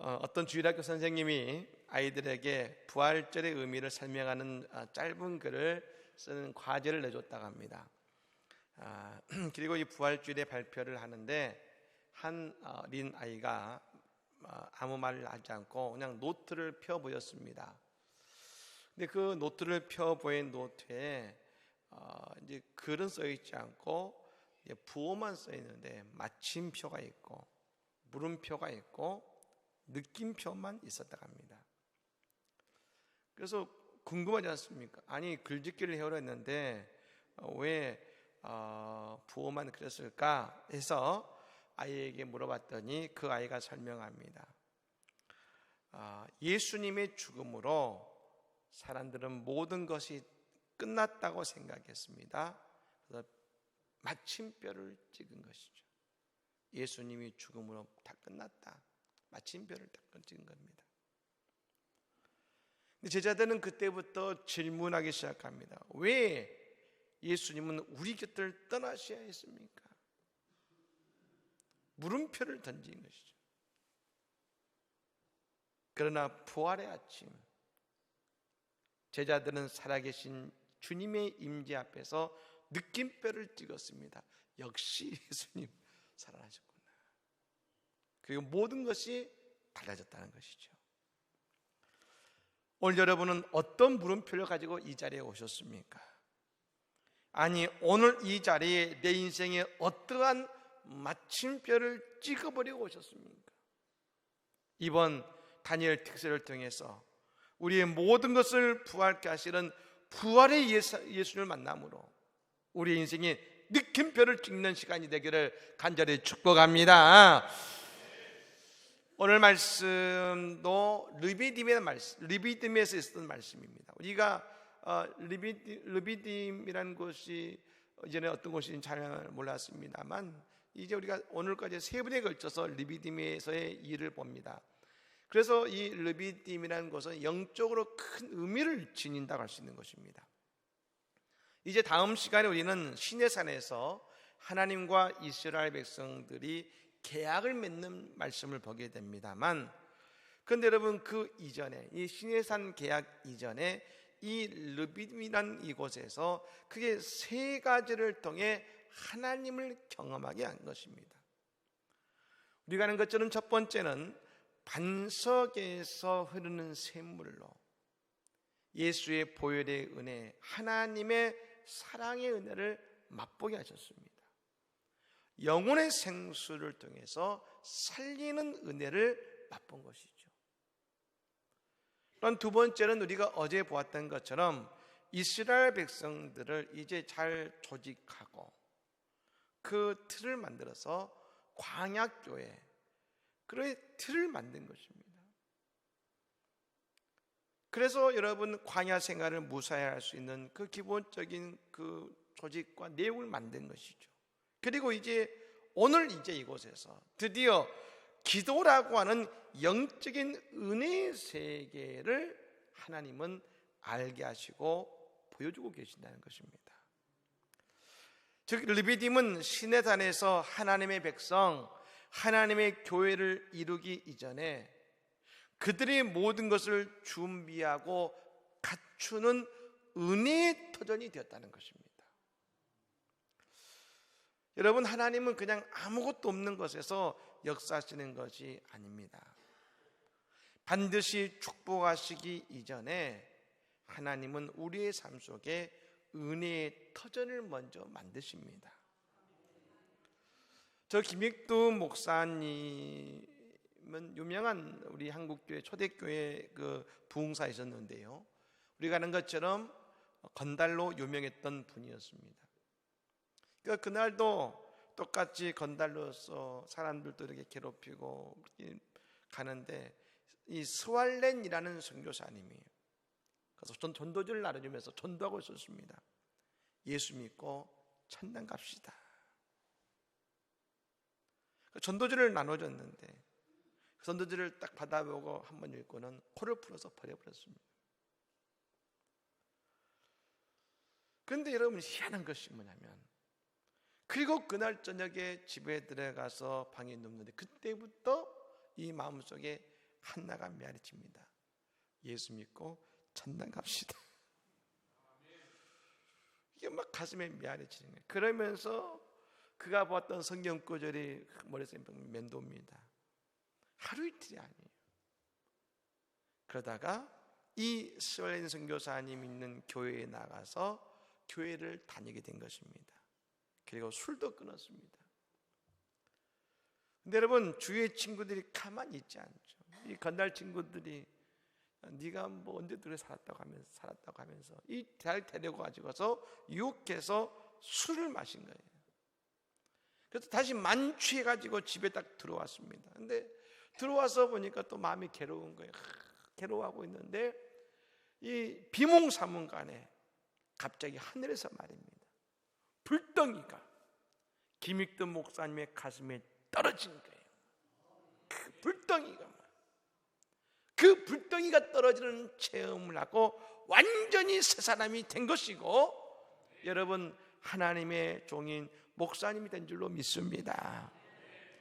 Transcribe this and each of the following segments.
어떤 주일학교 선생님이 아이들에게 부활절의 의미를 설명하는 짧은 글을 쓰는 과제를 내줬다고 합니다. 그리고 이 부활주일에 발표를 하는데 한 어린 아이가 아무 말을 하지 않고 그냥 노트를 펴 보였습니다. 근데 그 노트를 펴 보인 노트에 이제 글은 써 있지 않고 부호만 써 있는데 마침표가 있고 물음표가 있고 느낌표만 있었다고 합니다. 그래서 궁금하지 않습니까? 아니 글짓기를 해오라 했는데 왜 부호만 그렸을까 해서 아이에게 물어봤더니 그 아이가 설명합니다. 예수님의 죽음으로 사람들은 모든 것이 끝났다고 생각했습니다. 그래서 마침표를 찍은 것이죠. 예수님이 죽음으로 다 끝났다. 마침표를 딱 찍은 겁니다. 근데 제자들은 그때부터 질문하기 시작합니다. 왜 예수님은 우리 곁을 떠나셔야 했습니까? 물음표를 던진 것이죠. 그러나 부활의 아침, 제자들은 살아계신 주님의 임재 앞에서 느낌표를 찍었습니다. 역시 예수님 살아나셨구나. 그리고 모든 것이 달라졌다는 것이죠. 오늘 여러분은 어떤 물음표를 가지고 이 자리에 오셨습니까? 아니 오늘 이 자리에 내 인생에 어떠한 마침표를 찍어버리고 오셨습니까? 이번 다니엘 특세를 통해서 우리의 모든 것을 부활케 하시는 부활의 예수님을 만남으로 우리의 인생에 느낌표를 찍는 시간이 되기를 간절히 축복합니다. 오늘 말씀도 르비딤에서 있었던 말씀입니다. 우리가 르비딤이라는 곳이 이전에 어떤 곳인지 잘 몰랐습니다만 이제 우리가 오늘까지 세 번에 걸쳐서 르비딤에서의 일을 봅니다. 그래서 이 르비딤이라는 것은 영적으로 큰 의미를 지닌다고 할 수 있는 것입니다. 이제 다음 시간에 우리는 시내산에서 하나님과 이스라엘 백성들이 계약을 맺는 말씀을 보게 됩니다만, 그런데 여러분 그 이전에 이 시내산 계약 이전에 이 르비딤이라는 이곳에서 크게 세 가지를 통해 하나님을 경험하게 한 것입니다. 우리가 아는 것처럼 첫 번째는 반석에서 흐르는 샘물로 예수의 보혈의 은혜, 하나님의 사랑의 은혜를 맛보게 하셨습니다. 영혼의 생수를 통해서 살리는 은혜를 맛본 것이죠. 또한 두 번째는 우리가 어제 보았던 것처럼 이스라엘 백성들을 이제 잘 조직하고 그 틀을 만들어서 광야교회, 그의 틀을 만든 것입니다. 그래서 여러분 광야 생활을 무사히 할 수 있는 그 기본적인 그 조직과 내용을 만든 것이죠. 그리고 이제 오늘 이제 이곳에서 드디어 기도라고 하는 영적인 은혜의 세계를 하나님은 알게 하시고 보여주고 계신다는 것입니다. 즉 르비딤은 시내산에서 하나님의 백성, 하나님의 교회를 이루기 이전에 그들이 모든 것을 준비하고 갖추는 은혜의 터전이 되었다는 것입니다. 여러분, 하나님은 그냥 아무것도 없는 것에서 역사하시는 것이 아닙니다. 반드시 축복하시기 이전에 하나님은 우리의 삶 속에 은혜의 터전을 먼저 만드십니다. 저 김익두 목사님은 유명한 우리 한국교회 초대교회 그 부흥사이셨는데요, 우리가 아는 것처럼 건달로 유명했던 분이었습니다. 그러니까 그날도 똑같이 건달로서 사람들도 이렇게 괴롭히고 가는데 이 스왈렌이라는 선교사님이 그래서 전도지를 나눠주면서 전도하고 있었습니다. 예수 믿고 천당 갑시다. 전도지를 나눠줬는데 그 전도지를 딱 받아보고 한번 읽고는 코를 풀어서 버려버렸습니다. 그런데 여러분 희한한 것이 뭐냐면, 그리고 그날 저녁에 집에 들어가서 방에 눕는데 그때부터 이 마음속에 한나가 메아리칩니다. 예수 믿고 천당 갑시다. 이게 막 가슴에 메아리치는 거예요. 그러면서 그가 보았던 성경 구절이 머릿속에 맴돕니다. 하루 이틀이 아니에요. 그러다가 이 스왈린 선교사님 있는 교회에 나가서 교회를 다니게 된 것입니다. 그리고 술도 끊었습니다. 근데 여러분, 주위의 친구들이 가만히 있지 않죠. 이 건달 친구들이 네가 뭐 언제 들에 살았다고 하면서 이 대학 데리고 가지고서 유혹해서 술을 마신 거예요. 그래서 다시 만취해가지고 집에 딱 들어왔습니다. 근데 들어와서 보니까 또 마음이 괴로운 거예요. 괴로워하고 있는데 이 비몽사몽간에 갑자기 하늘에서 말입니다. 불덩이가 김익든 목사님의 가슴에 떨어진 거예요. 그 불덩이가 떨어지는 체험을 하고 완전히 새 사람이 된 것이고, 여러분, 하나님의 종인 목사님이 된 줄로 믿습니다.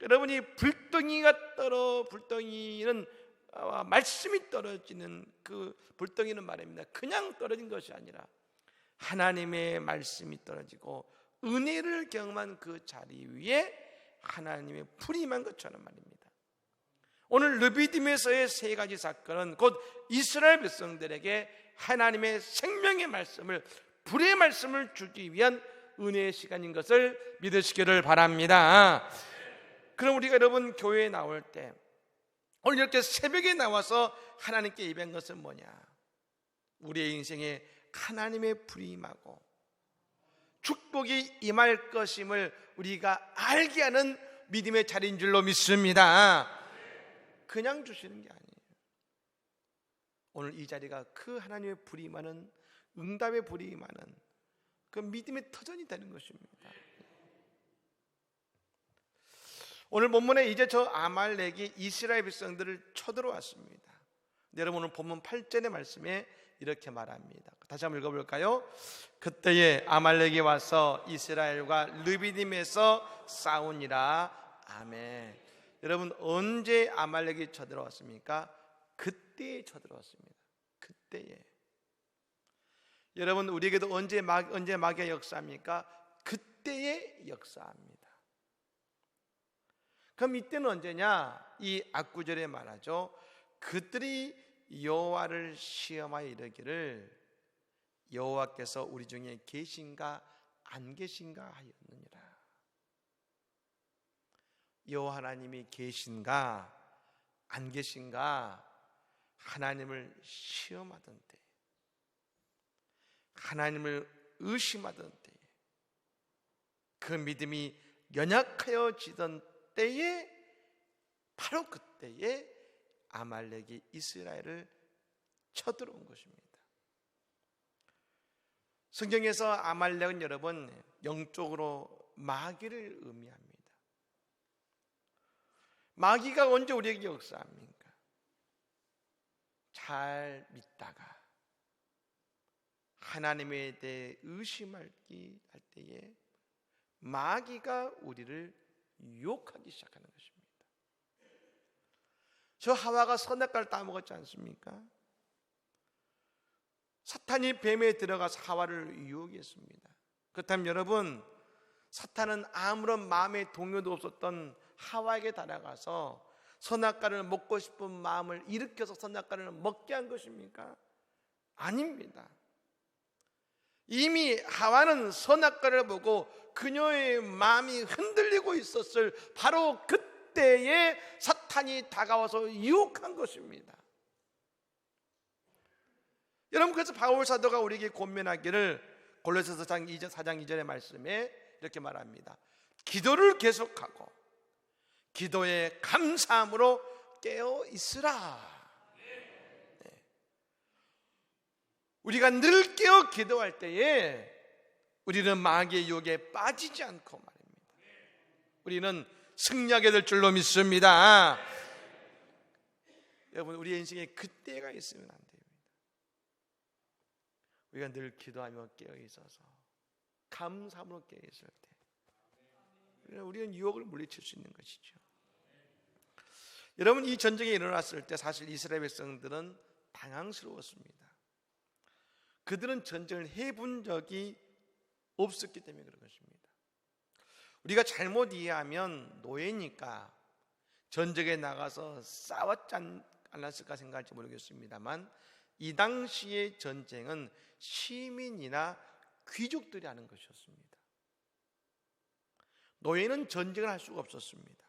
여러분이 불덩이는 말씀이 떨어지는 그 불덩이는 말입니다. 그냥 떨어진 것이 아니라 하나님의 말씀이 떨어지고 은혜를 경험한 그 자리 위에 하나님의 불이 임한 것처럼 말입니다. 오늘 르비딤에서의 세 가지 사건은 곧 이스라엘 백성들에게 하나님의 생명의 말씀을, 불의 말씀을 주기 위한 은혜의 시간인 것을 믿으시기를 바랍니다. 그럼 우리가 여러분 교회에 나올 때 오늘 이렇게 새벽에 나와서 하나님께 예배한 것은 뭐냐? 우리의 인생에 하나님의 불이 임하고 축복이 임할 것임을 우리가 알게 하는 믿음의 자리인 줄로 믿습니다. 그냥 주시는 게 아니에요. 오늘 이 자리가 그 하나님의 불이 임하는, 응답의 불이 임하는 그 믿음의 터전이 되는 것입니다. 오늘 본문에 이제 저 아말렉이 이스라엘 백성들을 쳐들어왔습니다. 여러분, 오늘 본문 8절의 말씀에 이렇게 말합니다. 다시 한번 읽어볼까요? 그때에 아말렉이 와서 이스라엘과 르비딤에서 싸우니라. 아멘. 여러분, 언제 아말렉이 쳐들어왔습니까? 그때에 쳐들어왔습니다. 그때에. 여러분, 우리에게도 언제 마귀의 역사입니까? 그때의 역사입니다. 그럼 이때는 언제냐? 이 악구절에 말하죠. 그들이 여호와를 시험하여 이르기를 여호와께서 우리 중에 계신가 안 계신가 하였느니라. 여호와 하나님이 계신가 안 계신가 하나님을 시험하던 때, 하나님을 의심하던 때, 그 믿음이 연약하여지던 때에, 바로 그때에 아말렉이 이스라엘을 쳐들어온 것입니다. 성경에서 아말렉은 여러분 영적으로 마귀를 의미합니다. 마귀가 언제 우리에게 역사합니까? 잘 믿다가 하나님에 대해 의심할 때에 마귀가 우리를 유혹하기 시작하는 것입니다. 저 하와가 선악과를 따먹었지 않습니까? 사탄이 뱀에 들어가서 하와를 유혹했습니다. 그렇다면 여러분, 사탄은 아무런 마음의 동요도 없었던 하와에게 달아가서 선악과를 먹고 싶은 마음을 일으켜서 선악과를 먹게 한 것입니까? 아닙니다. 이미 하와는 선악과를 보고 그녀의 마음이 흔들리고 있었을 바로 그때에 사탄이 다가와서 유혹한 것입니다. 여러분, 그래서 바울 사도가 우리에게 권면하기를 골로새서 4장 2절의 말씀에 이렇게 말합니다. 기도를 계속하고 기도에 감사함으로 깨어 있으라. 네. 우리가 늘 깨어 기도할 때에 우리는 마귀의 유혹에 빠지지 않고 말입니다. 우리는 승리하게 될 줄로 믿습니다. 여러분, 우리의 인생에 그때가 있으면 안 됩니다. 우리가 늘 기도하며 깨어 있어서 감사함으로 깨어 있을 때 우리는 유혹을 물리칠 수 있는 것이죠. 여러분, 이 전쟁이 일어났을 때 사실 이스라엘 백성들은 당황스러웠습니다. 그들은 전쟁을 해본 적이 없었기 때문에 그런 것입니다. 우리가 잘못 이해하면 노예니까 전쟁에 나가서 싸웠지 않았을까 생각할지 모르겠습니다만, 이 당시의 전쟁은 시민이나 귀족들이 하는 것이었습니다. 노예는 전쟁을 할 수가 없었습니다.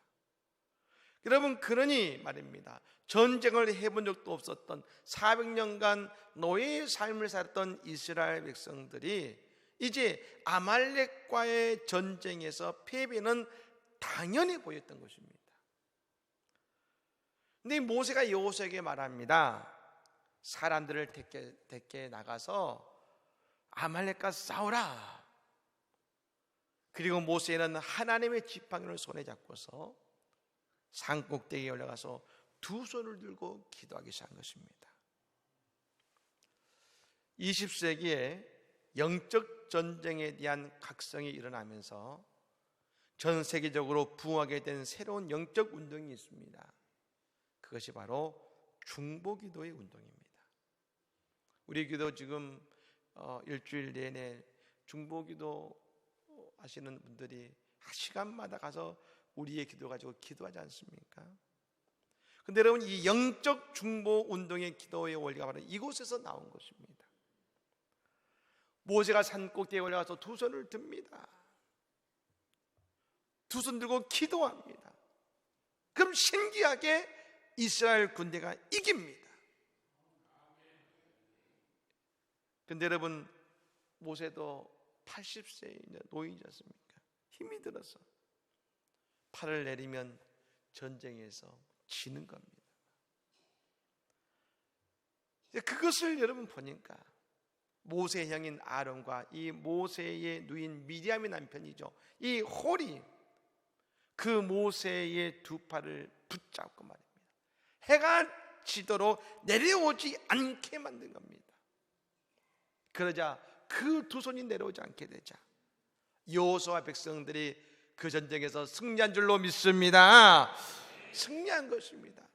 여러분, 그러니 말입니다, 전쟁을 해본 적도 없었던 400년간 노예의 삶을 살았던 이스라엘 백성들이 이제 아말렉과의 전쟁에서 패배는 당연히 보였던 것입니다. 근데 모세가 여호수아에게 말합니다. 사람들을 데리게 나가서 아말렉과 싸우라. 그리고 모세는 하나님의 지팡이를 손에 잡고서 산꼭대기에 올라가서 두 손을 들고 기도하기 시작한 것입니다. 20세기에 영적 전쟁에 대한 각성이 일어나면서 전 세계적으로 부흥하게 된 새로운 영적 운동이 있습니다. 그것이 바로 중보기도의 운동입니다. 우리 교도 지금 일주일 내내 중보기도 하시는 분들이 시간마다 가서 우리의 기도 가지고 기도하지 않습니까? 근데 여러분, 이 영적 중보 운동의 기도의 원리가 바로 이곳에서 나온 것입니다. 모세가 산꼭대기에 올라가서 두 손을 듭니다. 두 손 들고 기도합니다. 그럼 신기하게 이스라엘 군대가 이깁니다. 근데 여러분, 모세도 80세의 노인이지 않습니까? 힘이 들어서 팔을 내리면 전쟁에서 지는 겁니다. 그것을 여러분 보니까 모세의 형인 아론과 이 모세의 누인 미리암의 남편이죠, 이 홀이 그 모세의 두 팔을 붙잡고 말입니다, 해가 지도록 내려오지 않게 만든 겁니다. 그러자 그 두 손이 내려오지 않게 되자 여호수아 백성들이 그 전쟁에서 승리한 줄로 믿습니다. 승리한 것입니다.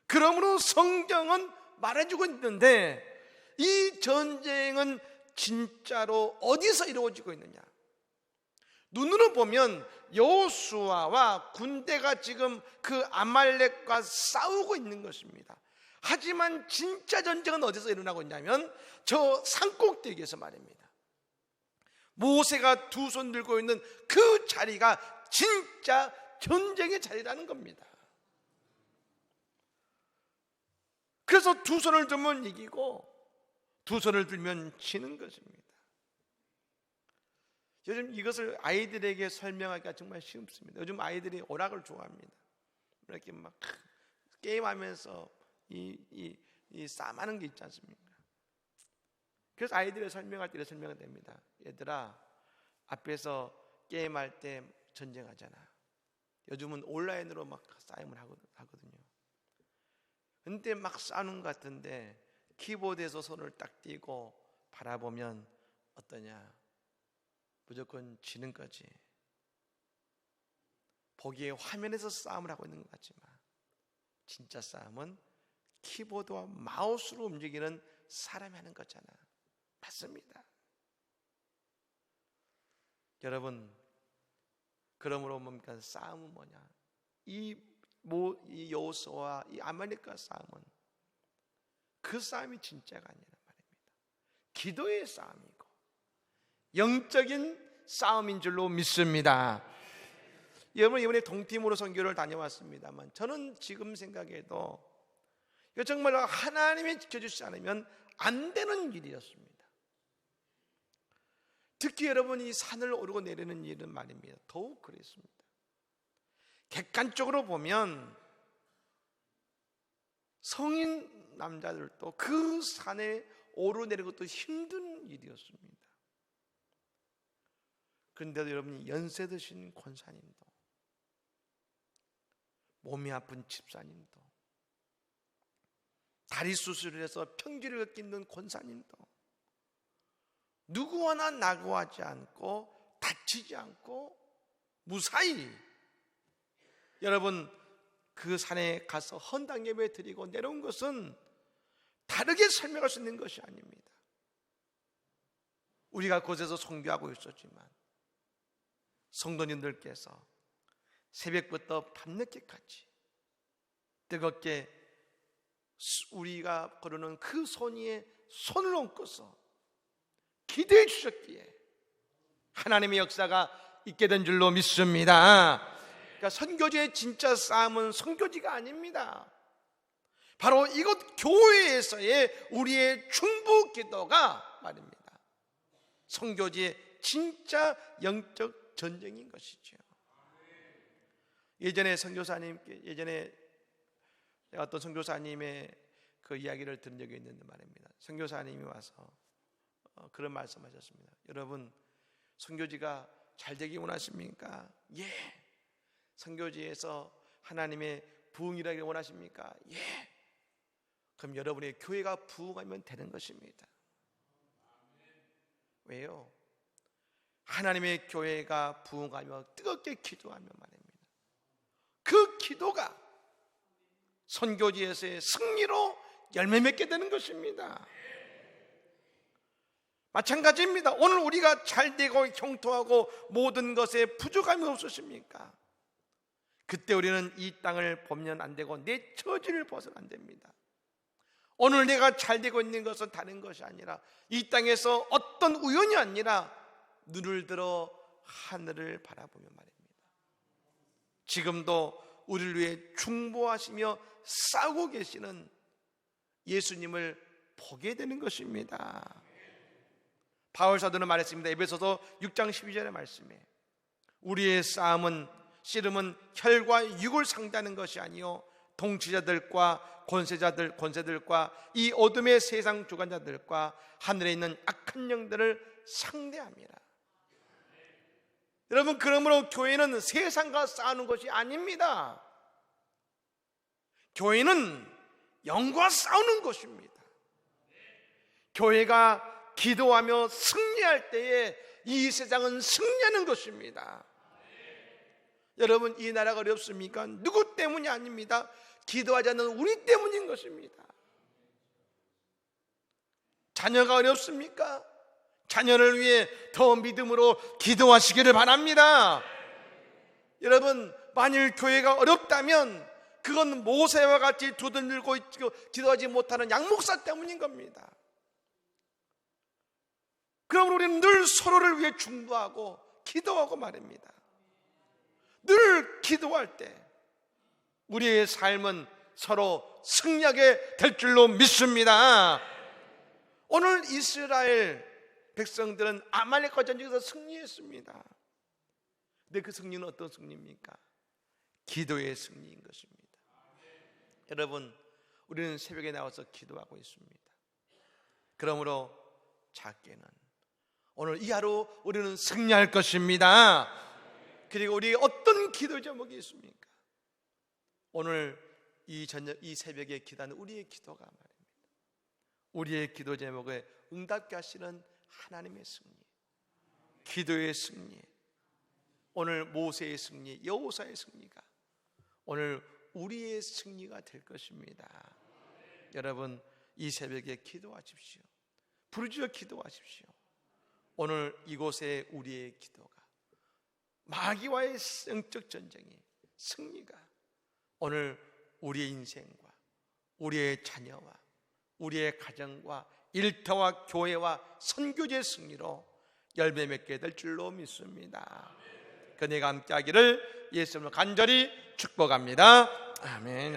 그러므로 성경은 말해주고 있는데, 이 전쟁은 진짜로 어디서 이루어지고 있느냐? 눈으로 보면 여호수아와 군대가 지금 그 아말렉과 싸우고 있는 것입니다. 하지만 진짜 전쟁은 어디서 일어나고 있냐면 저 산꼭대기에서 말입니다. 모세가 두 손 들고 있는 그 자리가 진짜 전쟁의 자리라는 겁니다. 그래서 두 손을 들면 이기고 두 손을 들면 지는 것입니다. 요즘 이것을 아이들에게 설명하기가 정말 쉽습니다. 요즘 아이들이 오락을 좋아합니다. 이렇게 막 게임하면서 이 싸움하는 게 있지 않습니까? 그래서 아이들을 설명할 때 설명이 됩니다. 얘들아, 앞에서 게임할 때 전쟁하잖아. 요즘은 온라인으로 막 싸움을 하거든요. 근데 막 싸우는 것 같은데 키보드에서 손을 딱 띄고 바라보면 어떠냐? 무조건 지는 거지. 보기에 화면에서 싸움을 하고 있는 것 같지만 진짜 싸움은 키보드와 마우스로 움직이는 사람이 하는 거잖아. 맞습니다. 여러분, 그러므로 뭡니까? 싸움은 뭐냐? 이 여호수아와 이 아말렉과 싸움은 그 싸움이 진짜가 아니란 말입니다. 기도의 싸움이고 영적인 싸움인 줄로 믿습니다. 여러분, 이번에 동팀으로 선교를 다녀왔습니다만 저는 지금 생각해도 이거 정말 하나님이 지켜주시지 않으면 안 되는 일이었습니다. 특히 여러분이 산을 오르고 내리는 일은 말입니다. 더욱 그랬습니다. 객관적으로 보면 성인 남자들도 그 산에 오르내리는 것도 힘든 일이었습니다. 그런데도 여러분이 연세 드신 권사님도, 몸이 아픈 집사님도, 다리 수술을 해서 평지를 걷기 힘든 권사님도 누구 하나 낙오하지 않고 다치지 않고 무사히 여러분 그 산에 가서 헌당 예배 드리고 내려온 것은 다르게 설명할 수 있는 것이 아닙니다. 우리가 곳에서 선교하고 있었지만 성도님들께서 새벽부터 밤늦게까지 뜨겁게 우리가 거르는 그 손 위에 손을 얹고서 기도해 주셨기에 하나님의 역사가 있게 된 줄로 믿습니다. 그러니까 선교지의 진짜 싸움은 선교지가 아닙니다. 바로 이곳 교회에서의 우리의 중보 기도가 말입니다. 선교지의 진짜 영적 전쟁인 것이죠. 예전에 어떤 선교사님의 그 이야기를 들은 적이 있는데 말입니다. 선교사님이 와서 그런 말씀하셨습니다. 여러분, 선교지가 잘 되기 원하십니까? 예. 선교지에서 하나님의 부흥이라기를 원하십니까? 예. 그럼 여러분의 교회가 부흥하면 되는 것입니다. 왜요? 하나님의 교회가 부흥하며 뜨겁게 기도하며 말입니다. 그 기도가 선교지에서의 승리로 열매 맺게 되는 것입니다. 마찬가지입니다. 오늘 우리가 잘되고 형통하고 모든 것에 부족함이 없으십니까? 그때 우리는 이 땅을 보면 안 되고 내 처지를 벗어는 안 됩니다. 오늘 내가 잘되고 있는 것은 다른 것이 아니라 이 땅에서 어떤 우연이 아니라 눈을 들어 하늘을 바라보며 말입니다. 지금도 우리를 위해 중보하시며 싸우고 계시는 예수님을 보게 되는 것입니다. 바울 사도는 말했습니다. 에베소서 6장 12절의 말씀에 우리의 싸움은 씨름은 혈과 육을 상대하는 것이 아니요 통치자들과 권세들과 이 어둠의 세상 주관자들과 하늘에 있는 악한 영들을 상대합니다. 여러분, 그러므로 교회는 세상과 싸우는 것이 아닙니다. 교회는 영과 싸우는 것입니다. 교회가 기도하며 승리할 때에 이 세상은 승리하는 것입니다. 여러분, 이 나라가 어렵습니까? 누구 때문이 아닙니다. 기도하지 않는 우리 때문인 것입니다. 자녀가 어렵습니까? 자녀를 위해 더 믿음으로 기도하시기를 바랍니다. 여러분, 만일 교회가 어렵다면 그건 모세와 같이 두 손 들고 기도하지 못하는 양목사 때문인 겁니다. 그럼 우리는 늘 서로를 위해 중보하고 기도하고 말입니다. 늘 기도할 때 우리의 삶은 서로 승리하게 될 줄로 믿습니다. 오늘 이스라엘 백성들은 아말렉과 전쟁에서 승리했습니다. 근데 그 승리는 어떤 승리입니까? 기도의 승리인 것입니다. 여러분, 우리는 새벽에 나와서 기도하고 있습니다. 그러므로 작게는 오늘 이 하루 우리는 승리할 것입니다. 그리고 우리 어떤 기도 제목이 있습니까? 오늘 이 새벽에 기도하는 우리의 기도가 말입니다. 우리의 기도 제목에 응답케 하시는 하나님의 승리, 기도의 승리, 오늘 모세의 승리, 여호사의 승리가 오늘 우리의 승리가 될 것입니다. 여러분, 이 새벽에 기도하십시오. 부르짖어 기도하십시오. 오늘 이곳에 우리의 기도가 마귀와의 영적 전쟁의 승리가 오늘 우리의 인생과 우리의 자녀와 우리의 가정과 일터와 교회와 선교제의 승리로 열매 맺게 될 줄로 믿습니다. 그네가 함께하기를 예수님으로 간절히 축복합니다. 아멘.